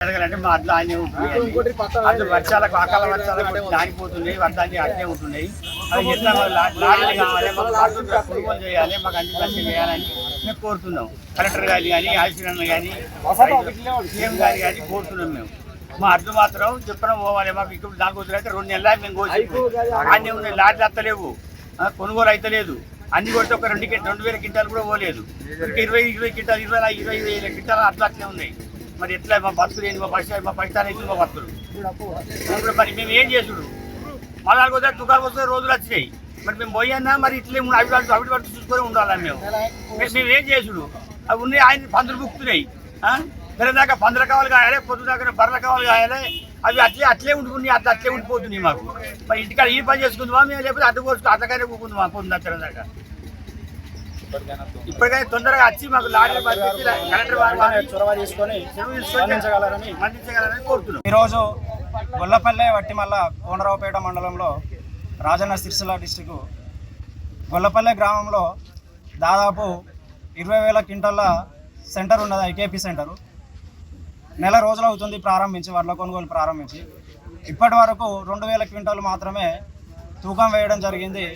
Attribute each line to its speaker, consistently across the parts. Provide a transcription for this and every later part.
Speaker 1: జరగాలంటే మా అట్లా అన్నీ ఉంటున్నాయి. అటు వర్షాలకు అకాల వర్షాలకు దానిపోతున్నాయి, వర్షాన్ని అట్లే ఉంటున్నాయి. అది ఎట్లా లారీలు కావాలి, మాకు పట్టుదల కొనుగోలు చేయాలి, మాకు అన్ని పనులు చేయాలని మేము కోరుతున్నాం. కలెక్టర్ గారి కానీ ఆశీర్వాదం కానీ సీఎం గారి కానీ కోరుతున్నాం. మేము మా అడ్డు మాత్రం చెప్పడం పోవాలి. మాకు ఇక్కడ దానికి వదిలేస్తే 2 నెలలు మేము కోసి అన్నీ ఉన్నాయి. లారీలు అత్తలేవు, కొనుగోలు అయితలేదు. అన్ని కొడితే ఒక 2,000 క్వింటాలు కూడా పోలేదు. ఇంకా 20 క్వింటాలు 20 క్వింటాలు అట్లా అట్లే ఉన్నాయి. మరి ఎట్లా మా బతుకులు ఏంటి, మా పరిస్థితి అయితే మా బతుకులు ఇప్పుడు మరి మేము ఏం చేసుడు? మా 4 దుకాణాలు వస్తే రోజులు వచ్చినాయి. మరి మేము పోయన్నా మరి ఇట్లే అవి పట్టు చూసుకొని ఉండాలని మేము ఏం చేసుడు? అవి ఉన్నాయి, ఆయన పందులు బుక్కుతున్నాయి. దాకా పందులు కావాలి కాయాలి, పొద్దు దాకా బర్రెలు కావాలి కాయాలి. అవి అట్లే ఉంటున్నాయి, అట్లే ఉండిపోతున్నాయి. మాకు మరి ఇంటికాడ ఈ పని చేసుకుందామా మేము, లేకపోతే అడ్డు కోసుకు అట్లకైనా కూకుందామా పొద్దున దాకా. ఇప్పటికైనా తొందరగా వచ్చి మాకు లారీ కలెక్టర్ చొరవ తీసుకొని మందించగలరని కోరుతున్నాం.
Speaker 2: ఈరోజు గొల్లపల్లె వట్టిమల్ల కోనరావుపేట మండలంలో రాజన్న సిరిసిల్ల డిస్టిక్ గొల్లపల్లె గ్రామంలో దాదాపు 20,000 క్వింటాల సెంటర్ ఉన్నది, ఐకేపీ సెంటరు. నెల రోజులు అవుతుంది ప్రారంభించి, వడ్ల కొనుగోలు ప్రారంభించి. ఇప్పటి వరకు 2,000 క్వింటాలు మాత్రమే తూకం వేయడం జరిగింది.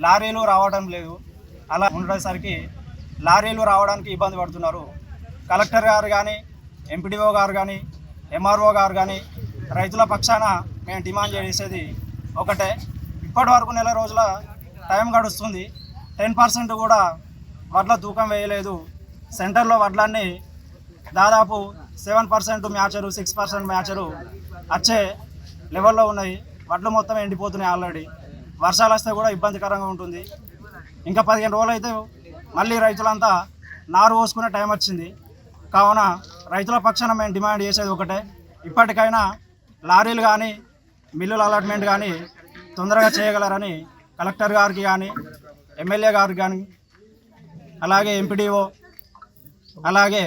Speaker 2: లారీలు రావడం లేదు. అలా ఉండేసరికి లారీలు రావడానికి ఇబ్బంది పడుతున్నారు. కలెక్టర్ గారు కానీ, ఎంపీడీఓ గారు కానీ, ఎంఆర్ఓ గారు కానీ రైతుల పక్షాన మేము డిమాండ్ చేసేది ఒకటే. ఇప్పటి వరకు నెల రోజుల టైం గడుస్తుంది, 10% కూడా వడ్ల తూకం వేయలేదు. సెంటర్లో వడ్లన్నీ దాదాపు 7% మ్యాచరు, 6% మ్యాచరు వచ్చే లెవెల్లో ఉన్నాయి. వడ్లు మొత్తం ఎండిపోతున్నాయి. ఆల్రెడీ వర్షాలు వస్తే కూడా ఇబ్బందికరంగా ఉంటుంది. ఇంకా 15 రోజులు అయితే మళ్ళీ రైతులంతా నారు పోసుకునే టైం వచ్చింది. కావున రైతుల పక్షాన మేము డిమాండ్ చేసేది ఒకటే, ఇప్పటికైనా లారీలు కానీ మిల్లుల అలాట్మెంట్ కానీ తొందరగా చేయగలరని కలెక్టర్ గారికి కానీ, ఎమ్మెల్యే గారికి కానీ, అలాగే ఎంపీడీఓ, అలాగే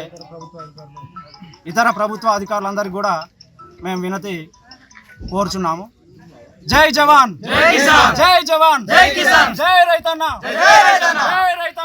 Speaker 2: ఇతర ప్రభుత్వ అధికారులందరికీ కూడా మేము వినతి కోరుచున్నాము. జై జవాన్, జై కిసాన్, జై జవాన్, జై కిసాన్, జై రైతన్న, జై రైతన్న, జై రైతన్న.